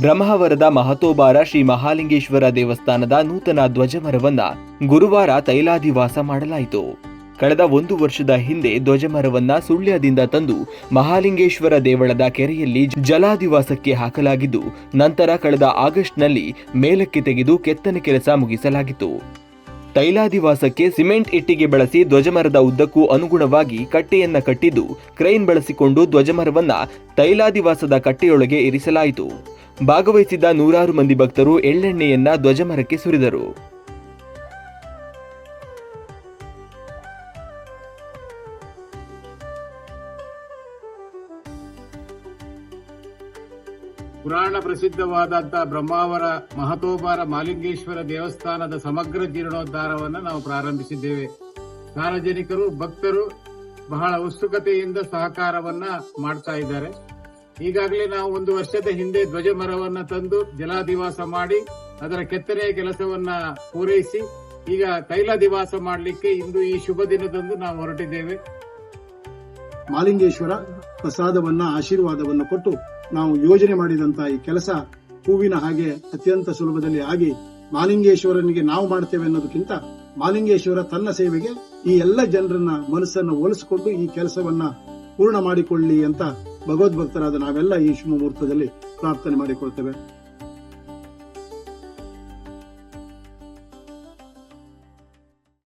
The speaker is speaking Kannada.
ಬ್ರಹ್ಮಾವರದ ಮಹತೋಬಾರ ಶ್ರೀ ಮಹಾಲಿಂಗೇಶ್ವರ ದೇವಸ್ಥಾನದ ನೂತನ ಧ್ವಜಮರವನ್ನ ಗುರುವಾರ ತೈಲಾದಿವಾಸ ಮಾಡಲಾಯಿತು. ಕಳೆದ 1 ವರ್ಷದ ಹಿಂದೆ ಧ್ವಜಮರವನ್ನ ಸುಳ್ಯದಿಂದ ತಂದು ಮಹಾಲಿಂಗೇಶ್ವರ ದೇವಳದ ಕೆರೆಯಲ್ಲಿ ಜಲಾದಿವಾಸಕ್ಕೆ ಹಾಕಲಾಗಿದ್ದು, ನಂತರ ಕಳೆದ ಆಗಸ್ಟ್ನಲ್ಲಿ ಮೇಲಕ್ಕೆ ತೆಗೆದು ಕೆತ್ತನೆ ಕೆಲಸ ಮುಗಿಸಲಾಗಿತ್ತು. ತೈಲಾದಿವಾಸಕ್ಕೆ ಸಿಮೆಂಟ್ ಇಟ್ಟಿಗೆ ಬಳಸಿ ಧ್ವಜಮರದ ಉದ್ದಕ್ಕೂ ಅನುಗುಣವಾಗಿ ಕಟ್ಟೆಯನ್ನ ಕಟ್ಟಿದ್ದು, ಕ್ರೈನ್ ಬಳಸಿಕೊಂಡು ಧ್ವಜಮರವನ್ನ ತೈಲಾದಿವಾಸದ ಕಟ್ಟೆಯೊಳಗೆ ಇರಿಸಲಾಯಿತು. ಭಾಗವಹಿಸಿದ್ದ ನೂರಾರು ಮಂದಿ ಭಕ್ತರು ಎಳ್ಳೆಣ್ಣೆಯನ್ನ ಧ್ವಜಮರಕ್ಕೆ ಸುರಿದರು. ಪುರಾಣ ಪ್ರಸಿದ್ಧವಾದಂತಹ ಬ್ರಹ್ಮಾವರ ಮಹತೋಬಾರ ಮಹಾಲಿಂಗೇಶ್ವರ ದೇವಸ್ಥಾನದ ಸಮಗ್ರ ಜೀರ್ಣೋದ್ಧಾರವನ್ನು ನಾವು ಪ್ರಾರಂಭಿಸಿದ್ದೇವೆ. ಸಾರ್ವಜನಿಕರು ಭಕ್ತರು ಬಹಳ ಉತ್ಸುಕತೆಯಿಂದ ಸಹಕಾರವನ್ನ ಮಾಡ್ತಾ ಇದ್ದಾರೆ. ಈಗಾಗಲೇ ನಾವು 1 ವರ್ಷದ ಹಿಂದೆ ಧ್ವಜಮರವನ್ನ ತಂದು ಜಲಾದಿವಾಸ ಮಾಡಿ ಅದರ ಕೆತ್ತನೆಯ ಕೆಲಸವನ್ನ ಪೂರೈಸಿ ಈಗ ತೈಲಾದಿವಾಸ ಮಾಡಲಿಕ್ಕೆ ಇಂದು ಈ ಶುಭ ದಿನದಂದು ನಾವು ಹೊರಟಿದ್ದೇವೆ. ಮಹಾಲಿಂಗೇಶ್ವರ ಪ್ರಸಾದವನ್ನ ಆಶೀರ್ವಾದವನ್ನು ಕೊಟ್ಟು ನಾವು ಯೋಜನೆ ಮಾಡಿದಂತಹ ಈ ಕೆಲಸ ಹೂವಿನ ಹಾಗೆ ಅತ್ಯಂತ ಸುಲಭದಲ್ಲಿ ಆಗಿ ಮಹಾಲಿಂಗೇಶ್ವರನಿಗೆ ನಾವು ಮಾಡ್ತೇವೆ ಅನ್ನೋದಕ್ಕಿಂತ ಮಹಾಲಿಂಗೇಶ್ವರ ತನ್ನ ಸೇವೆಗೆ ಈ ಎಲ್ಲ ಜನರನ್ನ ಮನಸ್ಸನ್ನು ಒಲಿಸಿಕೊಂಡು ಈ ಕೆಲಸವನ್ನ ಪೂರ್ಣ ಮಾಡಿಕೊಳ್ಳಿ ಅಂತ ಭಗವದ್ಭಕ್ತರಾದ ನಾವೆಲ್ಲ ಈ ಶುಭ ಮುಹೂರ್ತದಲ್ಲಿ ಪ್ರಾರ್ಥನೆ ಮಾಡಿಕೊಳ್ತೇವೆ.